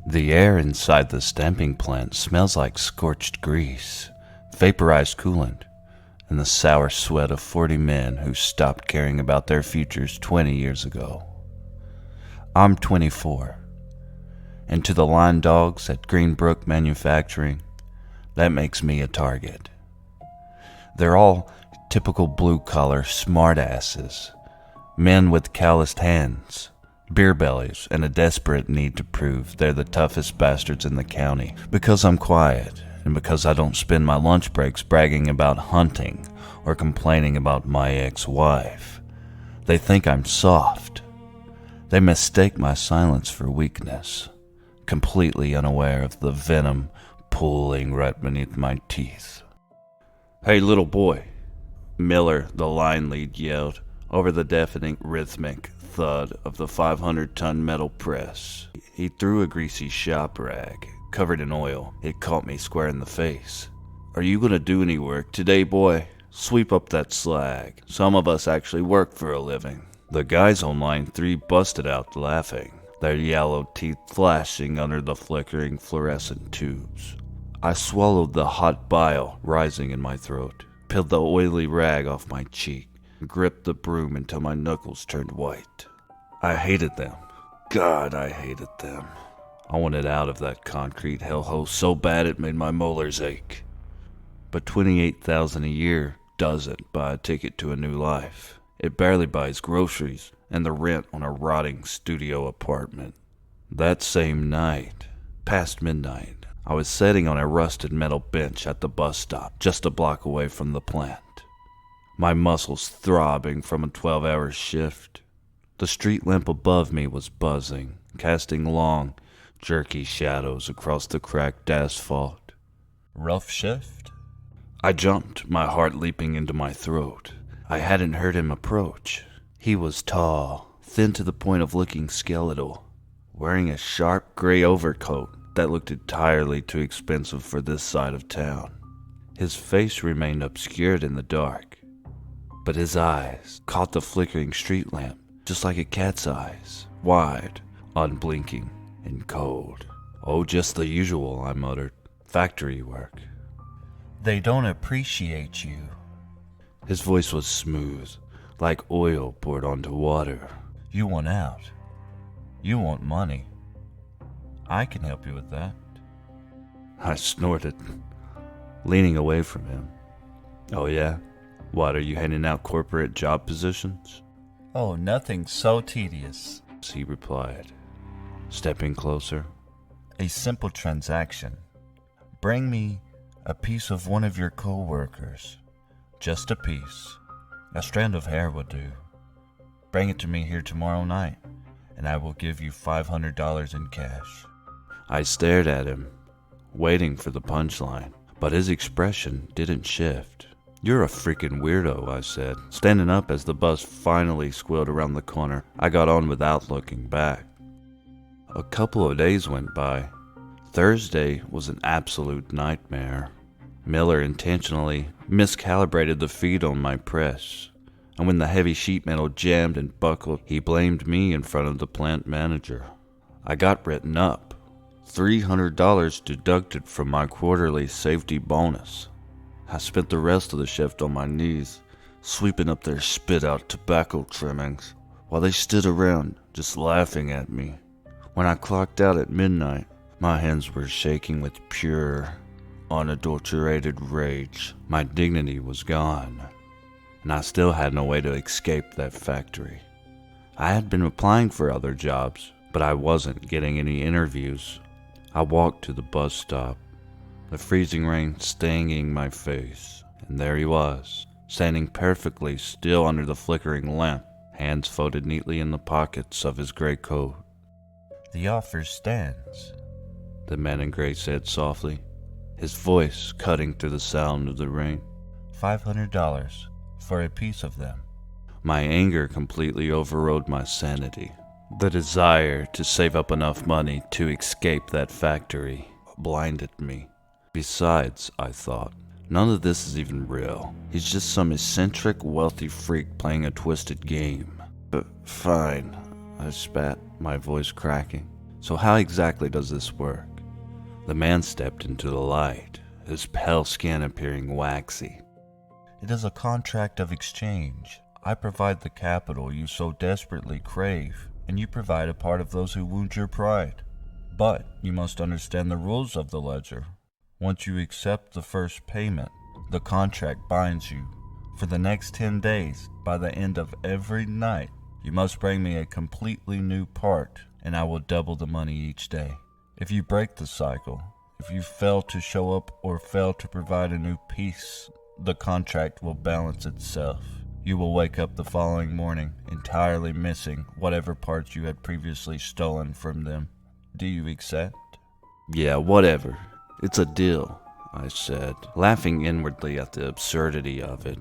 The air inside the stamping plant smells like scorched grease, vaporized coolant, and the sour sweat of 40 men who stopped caring about their futures 20 years ago. I'm 24, and to the line dogs at Green Brook Manufacturing, that makes me a target. They're all typical blue-collar smartasses, men with calloused hands, beer bellies, and a desperate need to prove they're the toughest bastards in the county. Because I'm quiet, and because I don't spend my lunch breaks bragging about hunting or complaining about my ex-wife, they think I'm soft. They mistake my silence for weakness, completely unaware of the venom pooling right beneath my teeth. "Hey, little boy," Miller, the line lead, yelled over the deafening rhythmic thud of the 500-ton metal press. He threw a greasy shop rag, covered in oil. It caught me square in the face. "Are you gonna do any work today, boy? Sweep up that slag. Some of us actually work for a living." The guys on line 3 busted out laughing, their yellow teeth flashing under the flickering fluorescent tubes. I swallowed the hot bile rising in my throat, peeled the oily rag off my cheek, and gripped the broom until my knuckles turned white. I hated them. God, I hated them. I wanted out of that concrete hellhole so bad it made my molars ache. But $28,000 a year doesn't buy a ticket to a new life. It barely buys groceries and the rent on a rotting studio apartment. That same night, past midnight, I was sitting on a rusted metal bench at the bus stop just a block away from the plant, my muscles throbbing from a 12-hour shift. The street lamp above me was buzzing, casting long, jerky shadows across the cracked asphalt. "Rough shift?" I jumped, my heart leaping into my throat. I hadn't heard him approach. He was tall, thin to the point of looking skeletal, wearing a sharp gray overcoat that looked entirely too expensive for this side of town. His face remained obscured in the dark, but his eyes caught the flickering street lamp, just like a cat's eyes, wide, unblinking, and cold. "Oh, just the usual," I muttered. "Factory work." "They don't appreciate you." His voice was smooth, like oil poured onto water. "You want out. You want money. I can help you with that." I snorted, leaning away from him. "Oh yeah? What, are you handing out corporate job positions?" "Oh, nothing so tedious," he replied, stepping closer. "A simple transaction. Bring me a piece of one of your co-workers. Just a piece. A strand of hair will do. Bring it to me here tomorrow night, and I will give you $500 in cash." I stared at him, waiting for the punchline, but his expression didn't shift. "You're a freaking weirdo," I said, standing up as the bus finally squealed around the corner. I got on without looking back. A couple of days went by. Thursday was an absolute nightmare. Miller intentionally miscalibrated the feed on my press, and when the heavy sheet metal jammed and buckled, he blamed me in front of the plant manager. I got written up, $300 deducted from my quarterly safety bonus. I spent the rest of the shift on my knees, sweeping up their spit-out tobacco trimmings, while they stood around just laughing at me. When I clocked out at midnight, my hands were shaking with pure, unadulterated rage. My dignity was gone, and I still had no way to escape that factory. I had been applying for other jobs, but I wasn't getting any interviews. I walked to the bus stop, the freezing rain stinging my face, and there he was, standing perfectly still under the flickering lamp, hands folded neatly in the pockets of his gray coat. "The offer stands," the man in gray said softly, his voice cutting through the sound of the rain. $500 for a piece of them." My anger completely overrode my sanity. The desire to save up enough money to escape that factory blinded me. Besides, I thought, none of this is even real. He's just some eccentric, wealthy freak playing a twisted game. "But fine," I spat, my voice cracking. So how exactly does this work? The man stepped into the light, his pale skin appearing waxy. It is a contract of exchange. I provide the capital you so desperately crave, and you provide a part of those who wound your pride. But you must understand the rules of the ledger. Once you accept the first payment, the contract binds you. For the next 10 days, by the end of every night, you must bring me a completely new part, and I will double the money each day. If you break the cycle, if you fail to show up or fail to provide a new piece, the contract will balance itself. You will wake up the following morning entirely missing whatever parts you had previously stolen from them. Do you accept? Yeah, whatever. It's a deal, I said, laughing inwardly at the absurdity of it.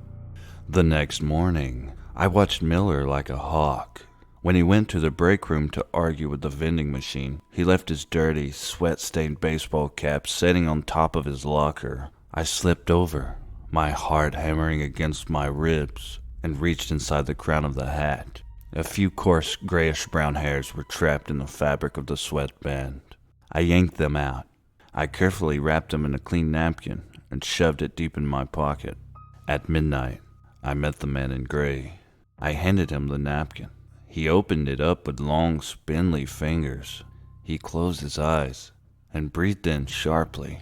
The next morning, I watched Miller like a hawk. When he went to the break room to argue with the vending machine, he left his dirty, sweat-stained baseball cap sitting on top of his locker. I slipped over, my heart hammering against my ribs, and reached inside the crown of the hat. A few coarse, grayish-brown hairs were trapped in the fabric of the sweatband. I yanked them out. I carefully wrapped them in a clean napkin and shoved it deep in my pocket. At midnight, I met the man in gray. I handed him the napkin. He opened it up with long, spindly fingers. He closed his eyes and breathed in sharply,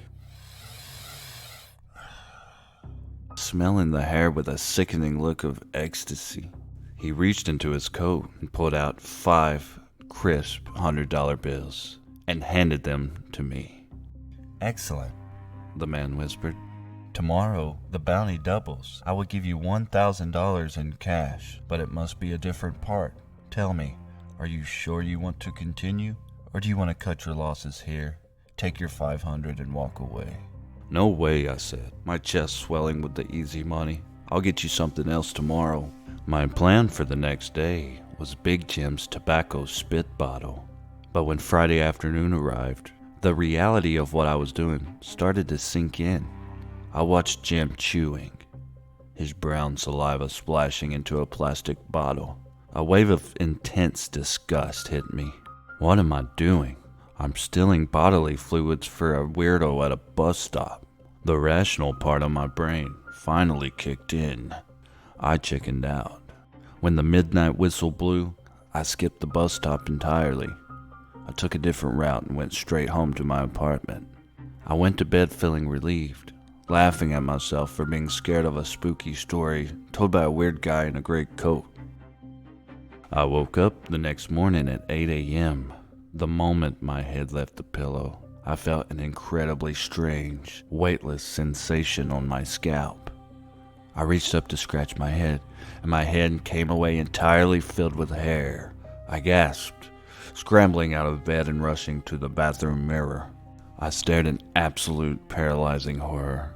smelling the hair with a sickening look of ecstasy. He reached into his coat and pulled out 5 crisp $100 bills and handed them to me. Excellent, the man whispered. Tomorrow, the bounty doubles. I will give you $1,000 in cash, but it must be a different part. Tell me, are you sure you want to continue, or do you want to cut your losses here, take your $500 and walk away? No way, I said, my chest swelling with the easy money. I'll get you something else tomorrow. My plan for the next day was Big Jim's tobacco spit bottle. But when Friday afternoon arrived, the reality of what I was doing started to sink in. I watched Jim chewing, his brown saliva splashing into a plastic bottle. A wave of intense disgust hit me. What am I doing? I'm stealing bodily fluids for a weirdo at a bus stop. The rational part of my brain finally kicked in. I chickened out. When the midnight whistle blew, I skipped the bus stop entirely. I took a different route and went straight home to my apartment. I went to bed feeling relieved, laughing at myself for being scared of a spooky story told by a weird guy in a gray coat. I woke up the next morning at 8 a.m. The moment my head left the pillow, I felt an incredibly strange, weightless sensation on my scalp. I reached up to scratch my head, and my head came away entirely filled with hair. I gasped, scrambling out of bed and rushing to the bathroom mirror. I stared in absolute paralyzing horror.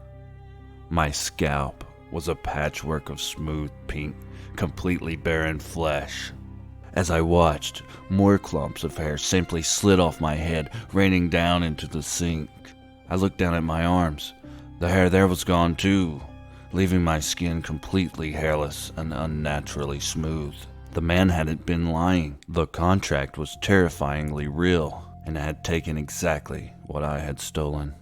My scalp was a patchwork of smooth, pink, completely barren flesh. As I watched, more clumps of hair simply slid off my head, raining down into the sink. I looked down at my arms. The hair there was gone too, leaving my skin completely hairless and unnaturally smooth. The man hadn't been lying. The contract was terrifyingly real, and had taken exactly what I had stolen.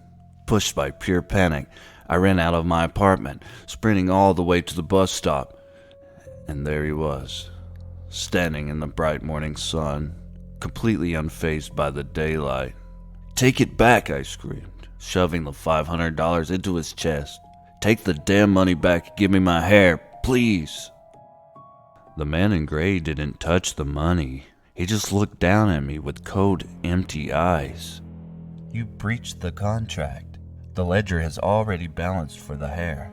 Pushed by pure panic, I ran out of my apartment, sprinting all the way to the bus stop. And there he was, standing in the bright morning sun, completely unfazed by the daylight. "Take it back," I screamed, shoving the $500 into his chest. "Take the damn money back and give me my hair, please." The man in gray didn't touch the money. He just looked down at me with cold, empty eyes. "You breached the contract. The ledger has already balanced for the hair.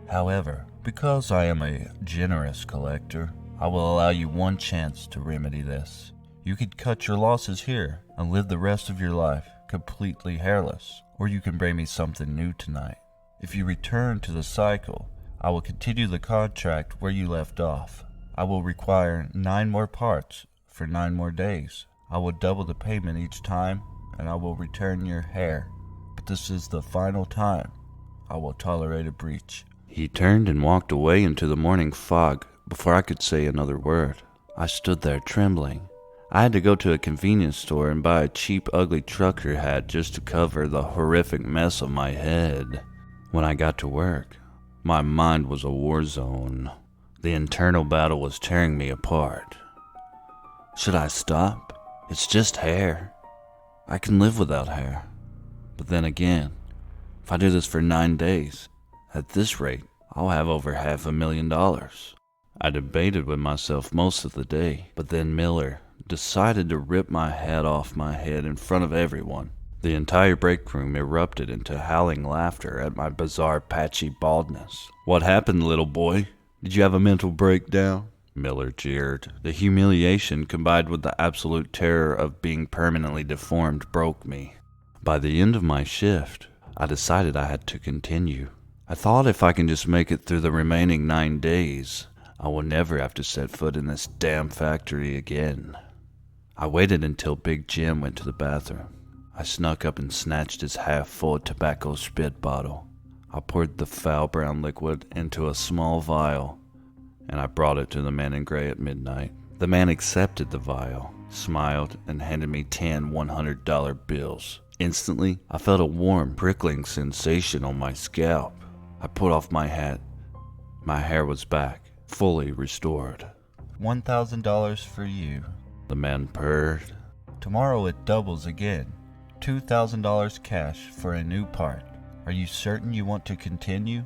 However, because I am a generous collector, I will allow you one chance to remedy this. You could cut your losses here and live the rest of your life completely hairless, or you can bring me something new tonight. If you return to the cycle, I will continue the contract where you left off. I will require 9 more parts for 9 more days. I will double the payment each time, and I will return your hair. But this is the final time I will tolerate a breach." He turned and walked away into the morning fog before I could say another word. I stood there trembling. I had to go to a convenience store and buy a cheap, ugly trucker hat just to cover the horrific mess on my head. When I got to work, my mind was a war zone. The internal battle was tearing me apart. Should I stop? It's just hair. I can live without hair. But then again, if I do this for 9 days, at this rate, I'll have over $500,000. I debated with myself most of the day, but then Miller decided to rip my hat off my head in front of everyone. The entire break room erupted into howling laughter at my bizarre patchy baldness. "What happened, little boy? Did you have a mental breakdown?" Miller jeered. The humiliation combined with the absolute terror of being permanently deformed broke me. By the end of my shift, I decided I had to continue. I thought if I can just make it through the remaining 9 days, I will never have to set foot in this damn factory again. I waited until Big Jim went to the bathroom. I snuck up and snatched his half-full tobacco spit bottle. I poured the foul brown liquid into a small vial, and I brought it to the man in gray at midnight. The man accepted the vial, smiled, and handed me 10 $100 bills. Instantly, I felt a warm, prickling sensation on my scalp. I put off my hat. My hair was back, fully restored. $1,000 for you, the man purred. Tomorrow it doubles again. $2,000 cash for a new part. Are you certain you want to continue?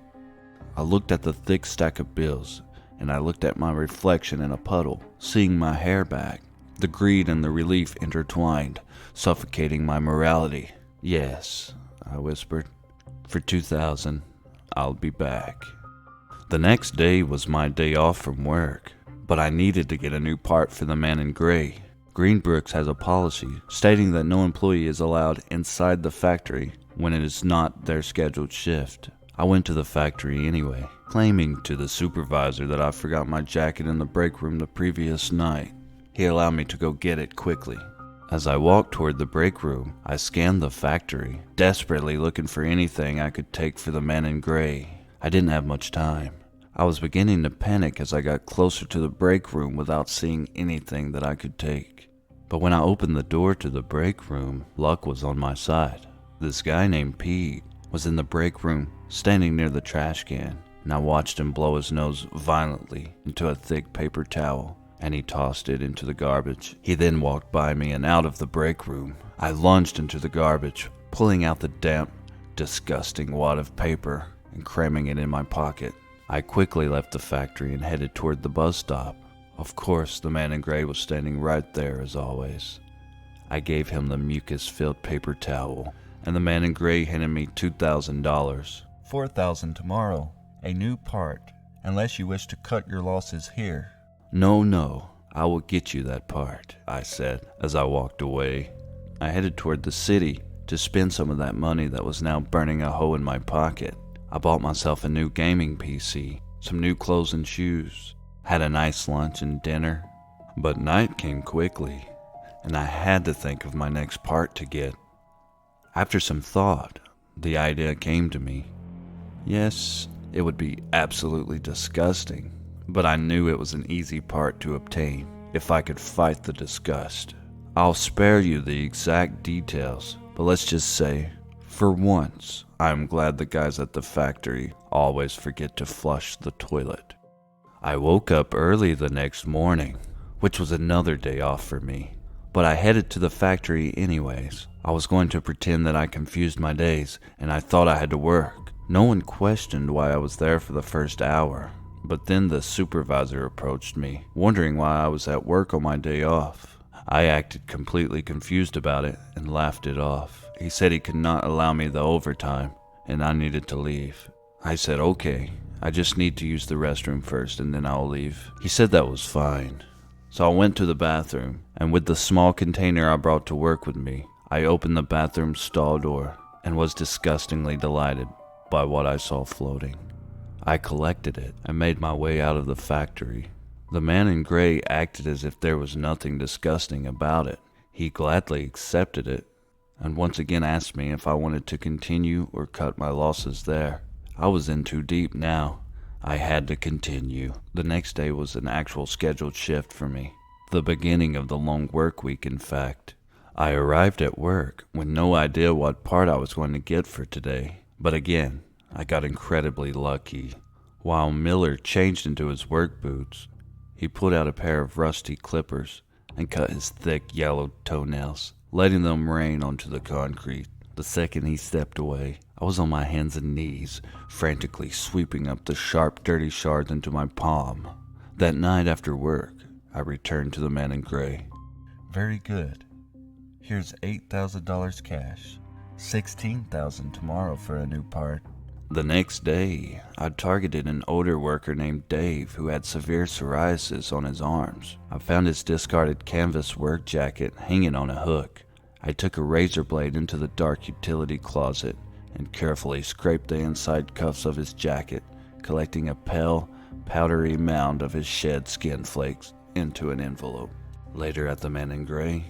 I looked at the thick stack of bills, and I looked at my reflection in a puddle, seeing my hair back. The greed and the relief intertwined, suffocating my morality. "Yes," I whispered. "For 2,000, I'll be back." The next day was my day off from work, but I needed to get a new part for the man in gray. Green Brook has a policy stating that no employee is allowed inside the factory when it is not their scheduled shift. I went to the factory anyway, claiming to the supervisor that I forgot my jacket in the break room the previous night. He allowed me to go get it quickly. As I walked toward the break room, I scanned the factory, desperately looking for anything I could take for the man in gray. I didn't have much time. I was beginning to panic as I got closer to the break room without seeing anything that I could take. But when I opened the door to the break room, luck was on my side. This guy named Pete was in the break room, standing near the trash can, and I watched him blow his nose violently into a thick paper towel, and he tossed it into the garbage. He then walked by me and out of the break room. I lunged into the garbage, pulling out the damp, disgusting wad of paper and cramming it in my pocket. I quickly left the factory and headed toward the bus stop. Of course, the man in gray was standing right there as always. I gave him the mucus-filled paper towel, and the man in gray handed me $2,000. $4,000 tomorrow. A new part, unless you wish to cut your losses here. No, I will get you that part, I said as I walked away. I headed toward the city to spend some of that money that was now burning a hole in my pocket. I bought myself a new gaming PC, some new clothes and shoes, had a nice lunch and dinner. But night came quickly, and I had to think of my next part to get. After some thought, the idea came to me. Yes, it would be absolutely disgusting, but I knew it was an easy part to obtain if I could fight the disgust. I'll spare you the exact details, but let's just say, for once, I'm glad the guys at the factory always forget to flush the toilet. I woke up early the next morning, which was another day off for me, but I headed to the factory anyways. I was going to pretend that I confused my days and I thought I had to work. No one questioned why I was there for the first hour, but then the supervisor approached me, wondering why I was at work on my day off. I acted completely confused about it and laughed it off. He said he could not allow me the overtime and I needed to leave. I said, okay, I just need to use the restroom first and then I'll leave. He said that was fine. So I went to the bathroom, and with the small container I brought to work with me, I opened the bathroom stall door and was disgustingly delighted by what I saw floating. I collected it and made my way out of the factory. The man in gray acted as if there was nothing disgusting about it. He gladly accepted it and once again asked me if I wanted to continue or cut my losses there. I was in too deep now. I had to continue. The next day was an actual scheduled shift for me. The beginning of the long work week, in fact. I arrived at work with no idea what part I was going to get for today. But again, I got incredibly lucky. While Miller changed into his work boots, he pulled out a pair of rusty clippers and cut his thick yellow toenails, letting them rain onto the concrete. The second he stepped away, I was on my hands and knees, frantically sweeping up the sharp, dirty shards into my palm. That night after work, I returned to the man in gray. Very good. Here's $8,000 cash. $16,000 tomorrow for a new part. The next day, I targeted an older worker named Dave who had severe psoriasis on his arms. I found his discarded canvas work jacket hanging on a hook. I took a razor blade into the dark utility closet and carefully scraped the inside cuffs of his jacket, collecting a pale, powdery mound of his shed skin flakes into an envelope. Later at the Man in Gray,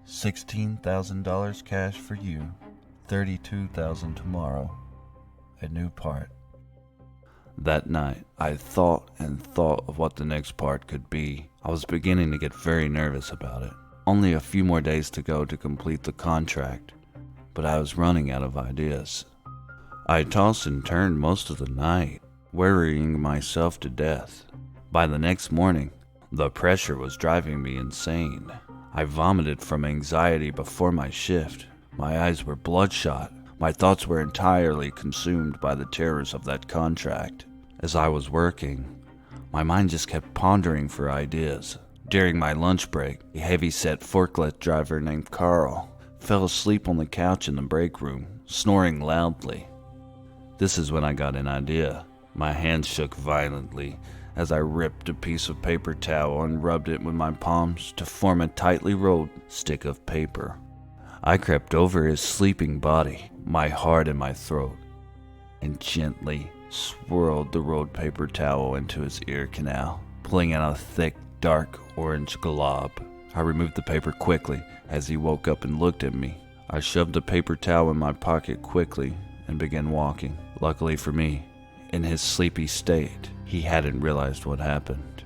$16,000 cash for you. $32,000 tomorrow. A new part. That night, I thought and thought of what the next part could be. I was beginning to get very nervous about it. Only a few more days to go to complete the contract, but I was running out of ideas. I tossed and turned most of the night, worrying myself to death. By the next morning, the pressure was driving me insane. I vomited from anxiety before my shift. My eyes were bloodshot. My thoughts were entirely consumed by the terrors of that contract. As I was working, my mind just kept pondering for ideas. During my lunch break, a heavy-set forklift driver named Carl fell asleep on the couch in the break room, snoring loudly. This is when I got an idea. My hands shook violently as I ripped a piece of paper towel and rubbed it with my palms to form a tightly rolled stick of paper. I crept over his sleeping body, my heart in my throat, and gently swirled the rolled paper towel into his ear canal, pulling out a thick, dark orange glob. I removed the paper quickly as he woke up and looked at me. I shoved the paper towel in my pocket quickly and began walking. Luckily for me, in his sleepy state, he hadn't realized what happened.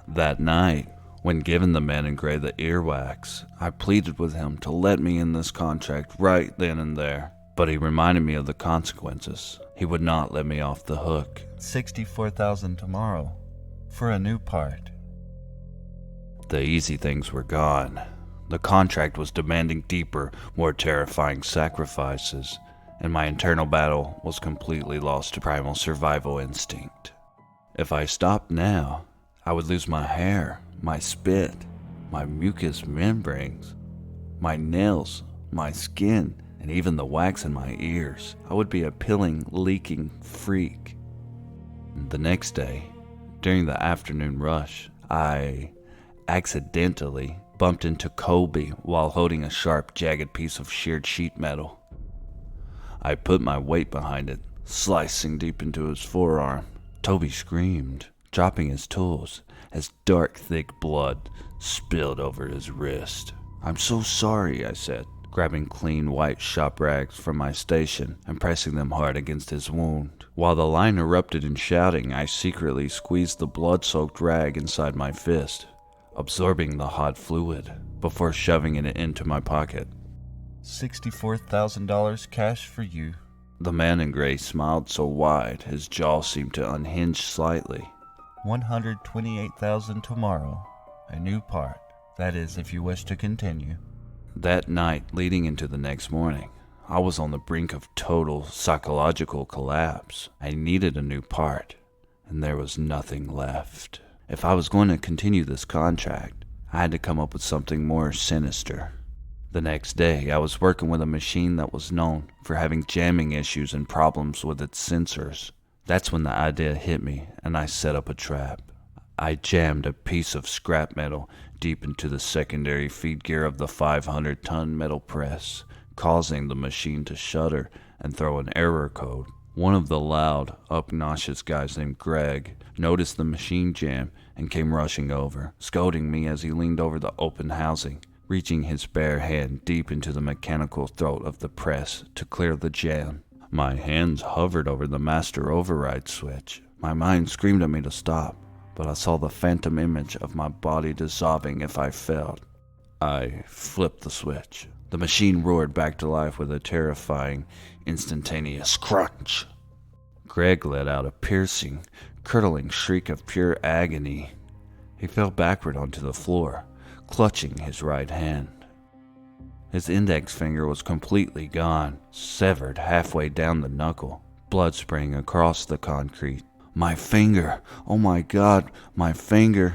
That night, when given the Man in Gray the earwax, I pleaded with him to let me in this contract right then and there. But he reminded me of the consequences. He would not let me off the hook. $64,000 tomorrow for a new part. The easy things were gone. The contract was demanding deeper, more terrifying sacrifices, and my internal battle was completely lost to primal survival instinct. If I stopped now, I would lose my hair, my spit, my mucous membranes, my nails, my skin, and even the wax in my ears. I would be a pilling, leaking freak. The next day, during the afternoon rush, I accidentally bumped into Colby while holding a sharp, jagged piece of sheared sheet metal. I put my weight behind it, slicing deep into his forearm. Toby screamed, dropping his tools as dark, thick blood spilled over his wrist. "I'm so sorry," I said, grabbing clean white shop rags from my station and pressing them hard against his wound. While the line erupted in shouting, I secretly squeezed the blood-soaked rag inside my fist, absorbing the hot fluid before shoving it into my pocket. $64,000 cash for you. The Man in Gray smiled so wide his jaw seemed to unhinge slightly. $128,000 tomorrow. A new part. That is, if you wish to continue. That night leading into the next morning, I was on the brink of total psychological collapse. I needed a new part, and there was nothing left. If I was going to continue this contract, I had to come up with something more sinister. The next day, I was working with a machine that was known for having jamming issues and problems with its sensors. That's when the idea hit me, and I set up a trap. I jammed a piece of scrap metal deep into the secondary feed gear of the 500-ton metal press, causing the machine to shudder and throw an error code. One of the loud, obnoxious guys named Greg noticed the machine jam and came rushing over, scolding me as he leaned over the open housing, reaching his bare hand deep into the mechanical throat of the press to clear the jam. My hands hovered over the master override switch. My mind screamed at me to stop, but I saw the phantom image of my body dissolving if I failed. I flipped the switch. The machine roared back to life with a terrifying, instantaneous crunch. Greg let out a piercing, curdling shriek of pure agony. He fell backward onto the floor, clutching his right hand. His index finger was completely gone, severed halfway down the knuckle, blood spraying across the concrete. "My finger! Oh my God, my finger!"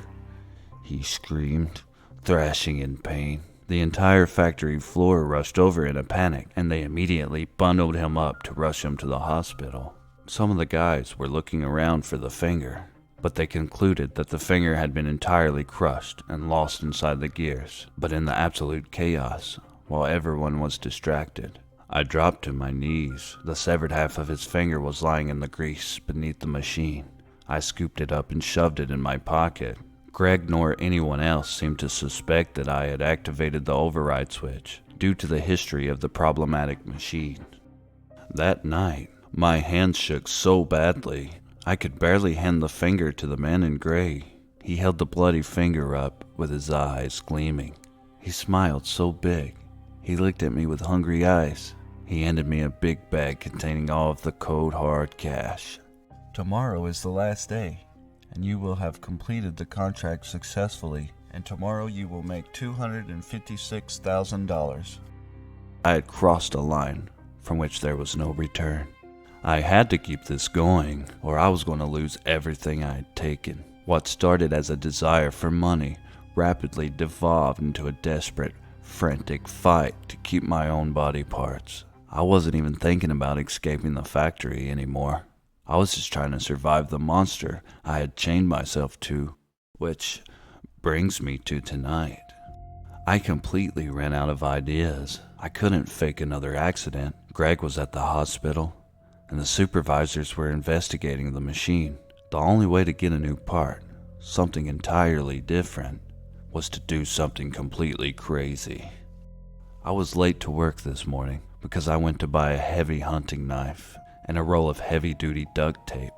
he screamed, thrashing in pain. The entire factory floor rushed over in a panic, and they immediately bundled him up to rush him to the hospital. Some of the guys were looking around for the finger, but they concluded that the finger had been entirely crushed and lost inside the gears. But in the absolute chaos, while everyone was distracted, I dropped to my knees. The severed half of his finger was lying in the grease beneath the machine. I scooped it up and shoved it in my pocket. Greg nor anyone else seemed to suspect that I had activated the override switch due to the history of the problematic machine. That night, my hands shook so badly, I could barely hand the finger to the man in gray. He held the bloody finger up with his eyes gleaming. He smiled so big. He looked at me with hungry eyes. He handed me a big bag containing all of the cold hard cash. Tomorrow is the last day, and you will have completed the contract successfully, and tomorrow you will make $256,000. I had crossed a line from which there was no return. I had to keep this going, or I was going to lose everything I had taken. What started as a desire for money rapidly devolved into a desperate, frantic fight to keep my own body parts. I wasn't even thinking about escaping the factory anymore. I was just trying to survive the monster I had chained myself to, which brings me to tonight. I completely ran out of ideas. I couldn't fake another accident. Greg was at the hospital, and the supervisors were investigating the machine. The only way to get a new part, something entirely different, was to do something completely crazy. I was late to work this morning because I went to buy a heavy hunting knife and a roll of heavy-duty duct tape.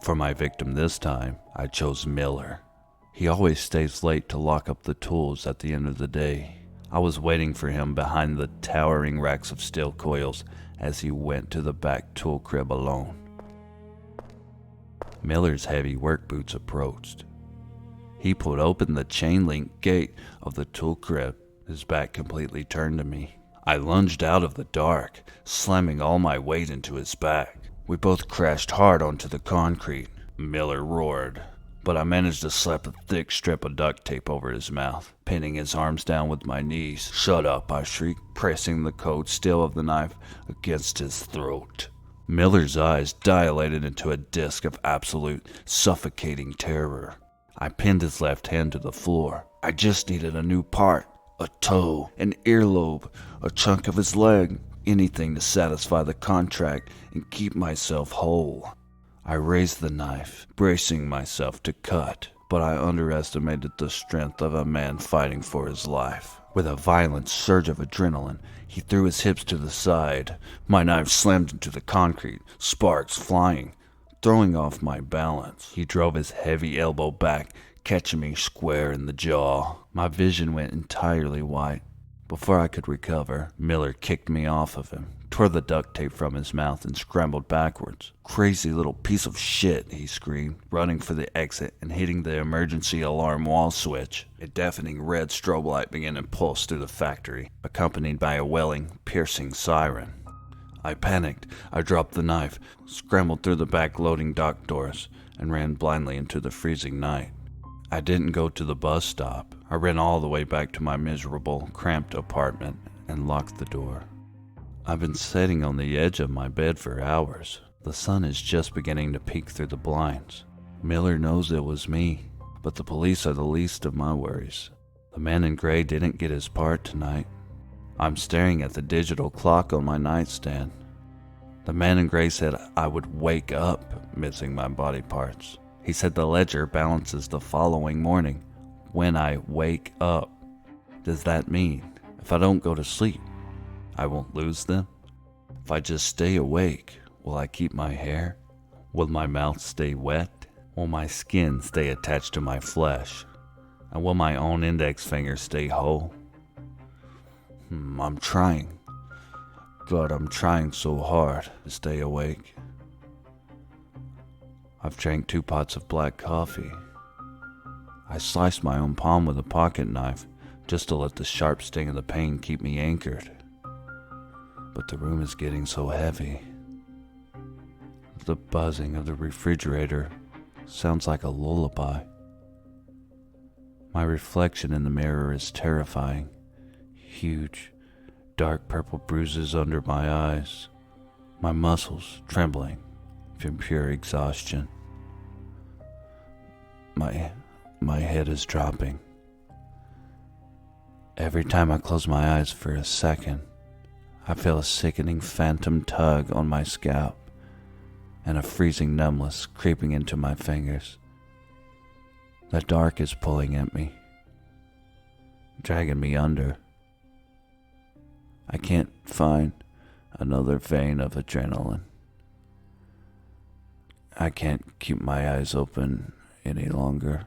For my victim this time, I chose Miller. He always stays late to lock up the tools at the end of the day. I was waiting for him behind the towering racks of steel coils as he went to the back tool crib alone. Miller's heavy work boots approached. He pulled open the chain-link gate of the tool crib, his back completely turned to me. I lunged out of the dark, slamming all my weight into his back. We both crashed hard onto the concrete. Miller roared, but I managed to slap a thick strip of duct tape over his mouth, pinning his arms down with my knees. "Shut up," I shrieked, pressing the cold steel of the knife against his throat. Miller's eyes dilated into a disc of absolute, suffocating terror. I pinned his left hand to the floor. I just needed a new part. A toe, an earlobe, a chunk of his leg, anything to satisfy the contract and keep myself whole. I raised the knife, bracing myself to cut, but I underestimated the strength of a man fighting for his life. With a violent surge of adrenaline, he threw his hips to the side. My knife slammed into the concrete, sparks flying, throwing off my balance. He drove his heavy elbow back, catching me square in the jaw. My vision went entirely white. Before I could recover, Miller kicked me off of him, tore the duct tape from his mouth, and scrambled backwards. "Crazy little piece of shit," he screamed, running for the exit and hitting the emergency alarm wall switch. A deafening red strobe light began to pulse through the factory, accompanied by a wailing, piercing siren. I panicked. I dropped the knife, scrambled through the back loading dock doors, and ran blindly into the freezing night. I didn't go to the bus stop. I ran all the way back to my miserable, cramped apartment and locked the door. I've been sitting on the edge of my bed for hours. The sun is just beginning to peek through the blinds. Miller knows it was me, but the police are the least of my worries. The man in gray didn't get his part tonight. I'm staring at the digital clock on my nightstand. The man in gray said I would wake up missing my body parts. He said the ledger balances the following morning, when I wake up. Does that mean if I don't go to sleep, I won't lose them? If I just stay awake, will I keep my hair? Will my mouth stay wet? Will my skin stay attached to my flesh? And will my own index finger stay whole? I'm trying. God, I'm trying so hard to stay awake. I've drank 2 pots of black coffee. I sliced my own palm with a pocket knife just to let the sharp sting of the pain keep me anchored. But the room is getting so heavy. The buzzing of the refrigerator sounds like a lullaby. My reflection in the mirror is terrifying. Huge, dark purple bruises under my eyes. My muscles trembling from pure exhaustion. My head is dropping. Every time I close my eyes for a second, I feel a sickening phantom tug on my scalp and a freezing numbness creeping into my fingers. The dark is pulling at me, dragging me under. I can't find another vein of adrenaline. I can't keep my eyes open any longer.